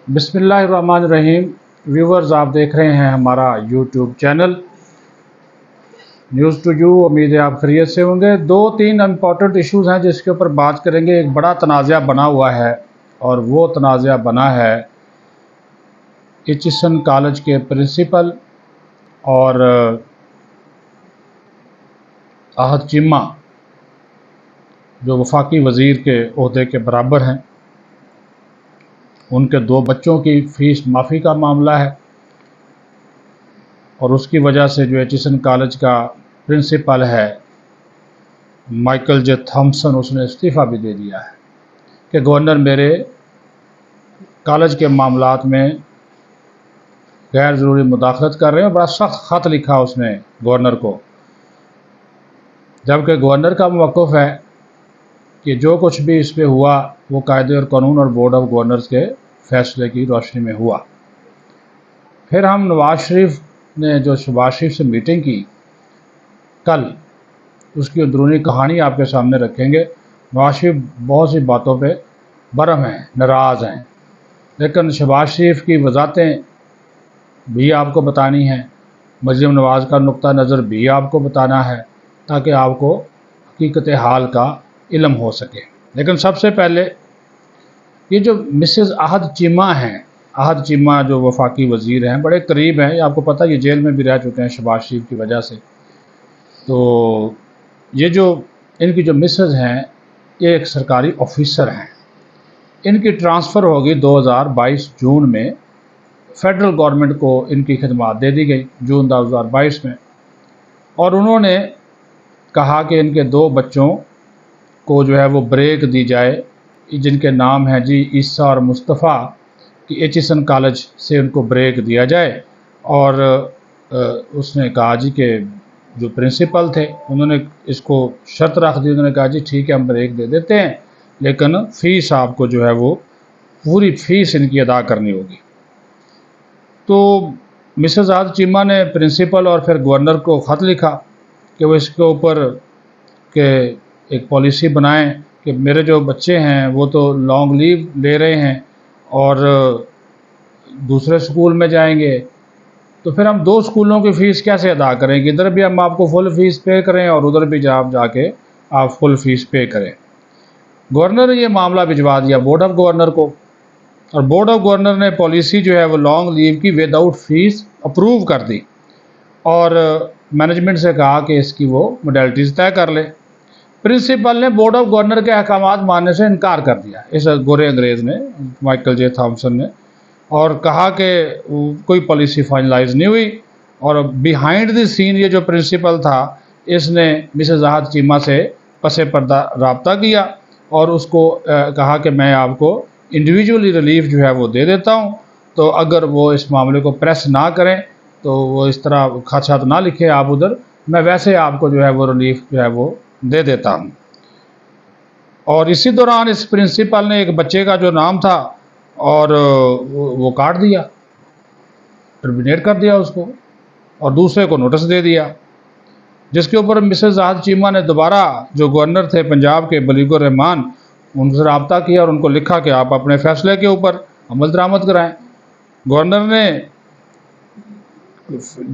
بسم اللہ الرحمن الرحیم ویورز، آپ دیکھ رہے ہیں ہمارا YouTube channel news to you. امید ہے آپ خیریت سے ہوں گے۔ دو تین امپورٹنٹ ایشوز ہیں جس کے اوپر بات کریں گے۔ ایک بڑا تنازعہ بنا ہوا ہے اور وہ تنازعہ بنا ہے ایچسن کالج کے پرنسپل اور احد چیمہ جو وفاقی وزیر کے عہدے کے برابر ہیں، ان کے دو بچوں کی فیس معافی کا معاملہ ہے، اور اس کی وجہ سے جو ایچسن کالج کا پرنسپل ہے مائیکل جے تھامسن، اس نے استعفیٰ بھی دے دیا ہے کہ گورنر میرے کالج کے معاملات میں غیر ضروری مداخلت کر رہے ہیں، اور بڑا سخت خط لکھا اس نے گورنر کو، جبکہ گورنر کا موقف ہے کہ جو کچھ بھی اس پہ ہوا وہ قاعدے اور قانون اور بورڈ آف گورنرز کے فیصلے کی روشنی میں ہوا۔ پھر ہم نواز شریف نے جو شہباز شریف سے میٹنگ کی کل، اس کی اندرونی کہانی آپ کے سامنے رکھیں گے۔ نواز شریف بہت سی باتوں پہ برہم ہیں، ناراض ہیں، لیکن شہباز شریف کی وضاحتیں بھی آپ کو بتانی ہیں، مریم نواز کا نقطہ نظر بھی آپ کو بتانا ہے، تاکہ آپ کو حقیقت حال کا علم ہو سکے۔ لیکن سب سے پہلے یہ جو مسز احد چیمہ ہیں، احد چیمہ جو وفاقی وزیر ہیں، بڑے قریب ہیں، آپ کو پتہ یہ جیل میں بھی رہ چکے ہیں شہباز شریف کی وجہ سے۔ تو یہ جو ان کی جو مسز ہیں، یہ ایک سرکاری آفیسر ہیں۔ ان کی ٹرانسفر ہوگی 2022 جون میں، فیڈرل گورنمنٹ کو ان کی خدمات دے دی گئی جون 2022 میں، اور انہوں نے کہا کہ ان کے دو بچوں کو جو ہے وہ بریک دی جائے، جن کے نام ہیں جی عیسیٰ اور مصطفیٰ، کہ ایچسن کالج سے ان کو بریک دیا جائے۔ اور اس نے کہا جی کہ جو پرنسپل تھے انہوں نے اس کو شرط رکھ دی، انہوں نے کہا جی ٹھیک ہے ہم بریک دے دیتے ہیں، لیکن فیس آپ کو جو ہے وہ پوری فیس ان کی ادا کرنی ہوگی۔ تو مسز احد چیمہ نے پرنسپل اور پھر گورنر کو خط لکھا کہ وہ اس کے اوپر کہ ایک پالیسی بنائیں کہ میرے جو بچے ہیں وہ تو لانگ لیو لے رہے ہیں اور دوسرے سکول میں جائیں گے، تو پھر ہم دو سکولوں کی فیس کیسے ادا کریں گے؟ ادھر بھی ہم آپ کو فل فیس پے کریں اور ادھر بھی جا کے آپ فل فیس پے کریں۔ گورنر نے یہ معاملہ بھجوا دیا بورڈ آف گورنر کو، اور بورڈ آف گورنر نے پالیسی جو ہے وہ لانگ لیو کی ود آؤٹ فیس اپروو کر دی، اور مینجمنٹ سے کہا کہ اس کی وہ موڈیلٹیز طے کر لے۔ پرنسپل نے بورڈ آف گورنر کے احکامات ماننے سے انکار کر دیا، اس گورے انگریز نے، مائیکل جے تھامسن نے، اور کہا کہ کوئی پالیسی فائنلائز نہیں ہوئی۔ اور بیہائنڈ دی سین یہ جو پرنسپل تھا، اس نے مسز احد چیمہ سے پس پردہ رابطہ کیا اور اس کو کہا کہ میں آپ کو انڈیویجولی ریلیف جو ہے وہ دے دیتا ہوں، تو اگر وہ اس معاملے کو پریس نہ کریں تو وہ اس طرح خدشات نہ لکھیں آپ ادھر، میں ویسے آپ کو جو ہے وہ ریلیف جو ہے وہ دے دیتا ہوں۔ اور اسی دوران اس پرنسپل نے ایک بچے کا جو نام تھا اور وہ کاٹ دیا، ٹرمینیٹ کر دیا اس کو، اور دوسرے کو نوٹس دے دیا، جس کے اوپر مسز احد چیمہ نے دوبارہ جو گورنر تھے پنجاب کے بلیغ الرحمان، ان سے رابطہ کیا اور ان کو لکھا کہ آپ اپنے فیصلے کے اوپر عمل درآمد کرائیں۔ گورنر نے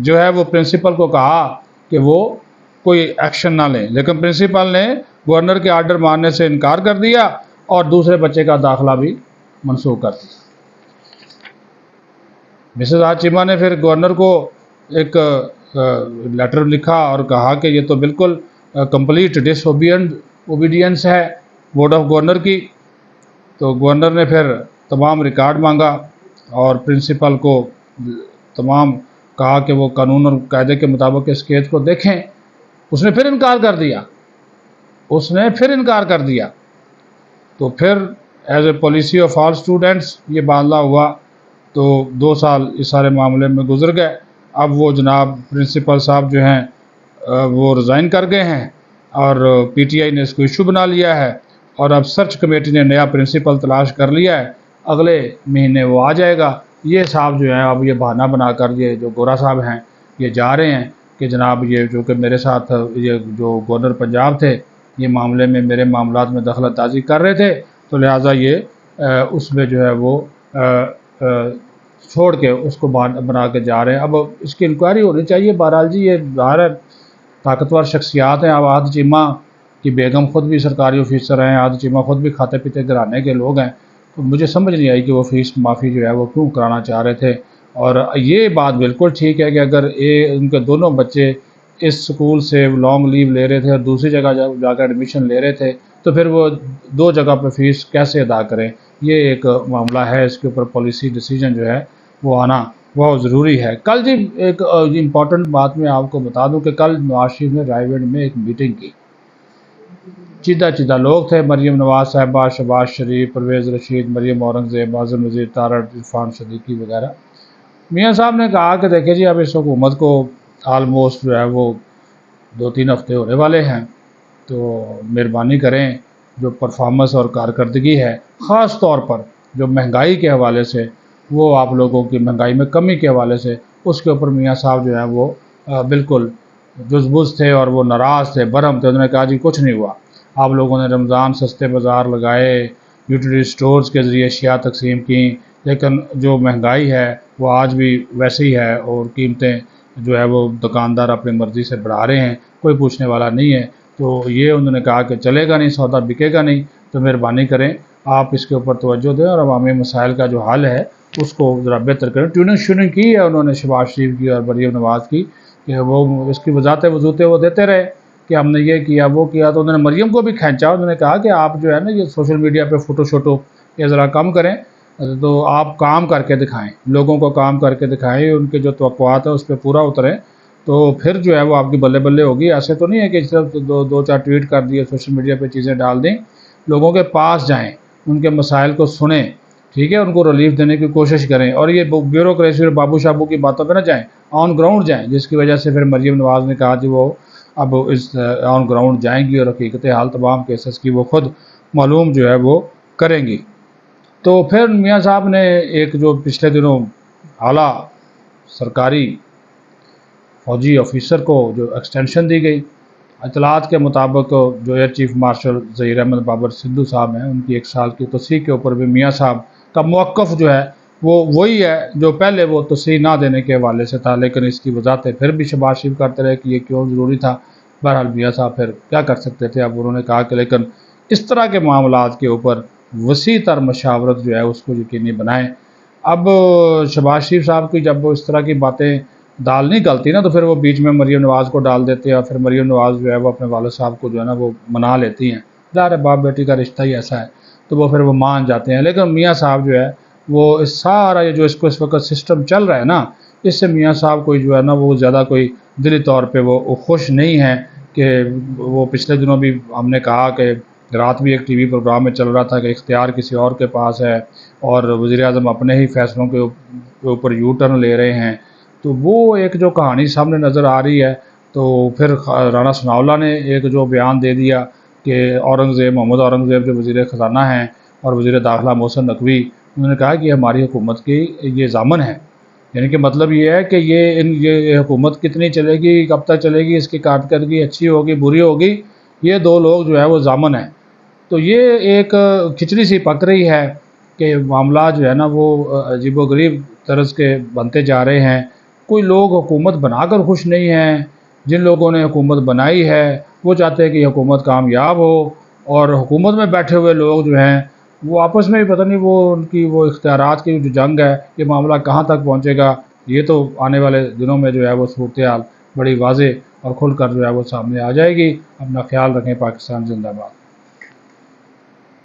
جو ہے وہ پرنسپل کو کہا کہ وہ کوئی ایکشن نہ لیں، لیکن پرنسپل نے گورنر کے آرڈر ماننے سے انکار کر دیا اور دوسرے بچے کا داخلہ بھی منسوخ کر دیا۔ مسز احد چیمہ نے پھر گورنر کو ایک لیٹر لکھا اور کہا کہ یہ تو بالکل کمپلیٹ ڈس اوبیڈینس ہے بورڈ آف گورنر کی۔ تو گورنر نے پھر تمام ریکارڈ مانگا اور پرنسپل کو تمام کہا کہ وہ قانون اور قاعدے کے مطابق اس کیس کو دیکھیں۔ اس نے پھر انکار کر دیا۔ تو پھر as a policy of all students یہ معاملہ ہوا، تو 2 سال اس سارے معاملے میں گزر گئے۔ اب وہ جناب پرنسپل صاحب جو ہیں وہ ریزائن کر گئے ہیں، اور پی ٹی آئی نے اس کو ایشو بنا لیا ہے، اور اب سرچ کمیٹی نے نیا پرنسپل تلاش کر لیا ہے، اگلے مہینے وہ آ جائے گا۔ یہ صاحب جو ہیں اب یہ بہانہ بنا کر یہ جو گورا صاحب ہیں یہ جا رہے ہیں کہ جناب یہ جو کہ میرے ساتھ یہ جو گورنر پنجاب تھے یہ معاملے میں میرے معاملات میں دخل اندازی کر رہے تھے، تو لہٰذا یہ اس میں جو ہے وہ چھوڑ کے اس کو بنا کے جا رہے ہیں. اب اس کی انکوائری ہونی چاہیے. بہرحال جی یہ ظاہر ہے طاقتور شخصیات ہیں. اب عہد چیمہ کی بیگم خود بھی سرکاری آفیسر ہیں, عہد چیمہ خود بھی کھاتے پیتے گھرانے کے لوگ ہیں. تو مجھے سمجھ نہیں آئی کہ وہ فیس معافی جو ہے وہ کیوں کرانا چاہ رہے تھے. اور یہ بات بالکل ٹھیک ہے کہ اگر ان کے دونوں بچے اس سکول سے لانگ لیو لے رہے تھے اور دوسری جگہ جا کر ایڈمیشن لے رہے تھے تو پھر وہ دو جگہ پہ فیس کیسے ادا کریں. یہ ایک معاملہ ہے, اس کے اوپر پالیسی ڈیسیجن جو ہے وہ آنا بہت ضروری ہے. کل جی ایک امپورٹنٹ بات میں آپ کو بتا دوں کہ کل نواز شریف نے رائے گنج میں ایک میٹنگ کی. چیدہ لوگ تھے, مریم نواز صاحبہ, شہباز شریف, پرویز رشید, مریم اورنگزیب, اعظم وزیر تارڑ, عرفان صدیقی وغیرہ. میاں صاحب نے کہا کہ دیکھیں جی اب اس حکومت کو آلموسٹ جو ہے وہ 2-3 ہفتے ہونے والے ہیں, تو مہربانی کریں جو پرفارمنس اور کارکردگی ہے خاص طور پر جو مہنگائی کے حوالے سے, وہ آپ لوگوں کی مہنگائی میں کمی کے حوالے سے, اس کے اوپر میاں صاحب جو ہیں وہ بالکل جزبز تھے اور وہ ناراض تھے, برہم تھے. انہوں نے کہا جی کچھ نہیں ہوا, آپ لوگوں نے رمضان سستے بازار لگائے, یوٹیلیٹی سٹورز کے ذریعے اشیاء تقسیم کی, لیکن جو مہنگائی ہے وہ آج بھی ویسے ہی ہے اور قیمتیں جو ہے وہ دکاندار اپنی مرضی سے بڑھا رہے ہیں, کوئی پوچھنے والا نہیں ہے. تو یہ انہوں نے کہا کہ چلے گا نہیں, سودا بکے گا نہیں, تو مہربانی کریں آپ اس کے اوپر توجہ دیں اور عوامی مسائل کا جو حل ہے اس کو ذرا بہتر کریں. ٹیوننگ کی ہے انہوں نے شہباز شریف کی اور مریم نواز کی کہ وہ اس کی وضاحتیں وضوحتیں وہ دیتے رہے کہ ہم نے یہ کیا وہ کیا. تو انہوں نے مریم کو بھی کھینچا, انہوں نے کہا کہ آپ جو ہے نا یہ سوشل میڈیا پہ فوٹو شوٹو یہ ذرا کم کریں, تو آپ کام کر کے دکھائیں, لوگوں کو کام کر کے دکھائیں, ان کے جو توقعات ہیں اس پہ پورا اتریں, تو پھر جو ہے وہ آپ کی بلے بلے ہوگی. ایسے تو نہیں ہے کہ صرف 2-4 ٹویٹ کر دیے, سوشل میڈیا پہ چیزیں ڈال دیں. لوگوں کے پاس جائیں, ان کے مسائل کو سنیں, ٹھیک ہے, ان کو ریلیف دینے کی کوشش کریں, اور یہ بیوروکریسی اور بابو شابو کی باتوں پہ نہ جائیں, آن گراؤنڈ جائیں. جس کی وجہ سے پھر مریم نواز نے کہا کہ وہ اب اس آن گراؤنڈ جائیں گی اور حقیقت حال تمام کیسز کی وہ خود معلوم جو ہے وہ کریں گی. تو پھر میاں صاحب نے ایک جو پچھلے دنوں اعلیٰ سرکاری فوجی آفیسر کو جو ایکسٹینشن دی گئی, اطلاعات کے مطابق جو air chief marshal Zaheer Ahmed Babar Sidhu صاحب ہیں, ان کی 1 سال کی توسیع کے اوپر بھی میاں صاحب کا موقف جو ہے وہ وہی ہے جو پہلے وہ توسیع نہ دینے کے حوالے سے تھا, لیکن اس کی وضاحتیں پھر بھی شہباز شریف کرتے رہے کہ یہ کیوں ضروری تھا. بہرحال میاں صاحب پھر کیا کر سکتے تھے. اب انہوں نے کہا کہ لیکن اس طرح کے معاملات کے اوپر وسیع تر مشاورت جو ہے اس کو یقینی بنائیں. اب شہباز شریف صاحب کی جب اس طرح کی باتیں دال نہیں گلتی نا, تو پھر وہ بیچ میں مریم نواز کو ڈال دیتے ہیں, اور پھر مریم نواز جو ہے وہ اپنے والد صاحب کو جو ہے نا وہ منا لیتی ہیں. ظاہر ہے باپ بیٹی کا رشتہ ہی ایسا ہے, تو وہ پھر وہ مان جاتے ہیں. لیکن میاں صاحب جو ہے وہ اس سارا یہ جو اس کو اس وقت سسٹم چل رہا ہے نا, اس سے میاں صاحب کوئی جو ہے نا وہ زیادہ کوئی دلی طور پہ وہ خوش نہیں ہیں. کہ وہ پچھلے دنوں بھی ہم نے کہا کہ رات بھی ایک ٹی وی پروگرام میں چل رہا تھا کہ اختیار کسی اور کے پاس ہے اور وزیر اعظم اپنے ہی فیصلوں کے اوپر یو ٹرن لے رہے ہیں. تو وہ ایک جو کہانی سامنے نظر آ رہی ہے, تو پھر رانا ثناء اللہ نے ایک جو بیان دے دیا کہ محمد اورنگزیب جو وزیر خزانہ ہیں اور وزیر داخلہ محسن نقوی, انہوں نے کہا کہ ہماری حکومت کی یہ ضامن ہے. یعنی کہ مطلب یہ ہے کہ یہ حکومت کتنی چلے گی, کب تک چلے گی, اس کی کارکردگی اچھی ہوگی بری ہوگی, یہ 2 لوگ جو ہے وہ ضامن ہیں. تو یہ ایک کھچڑی سی پک رہی ہے کہ معاملات جو ہے نا وہ عجیب و غریب طرز کے بنتے جا رہے ہیں. کوئی لوگ حکومت بنا کر خوش نہیں ہیں, جن لوگوں نے حکومت بنائی ہے وہ چاہتے ہیں کہ حکومت کامیاب ہو, اور حکومت میں بیٹھے ہوئے لوگ جو ہیں وہ آپس میں بھی پتہ نہیں وہ ان کی وہ اختیارات کی جو جنگ ہے, یہ معاملہ کہاں تک پہنچے گا. یہ تو آنے والے دنوں میں جو ہے وہ صورتحال بڑی واضح اور کھل کر جو ہے وہ سامنے آ جائے گی. اپنا خیال رکھیں. پاکستان زندہ باد.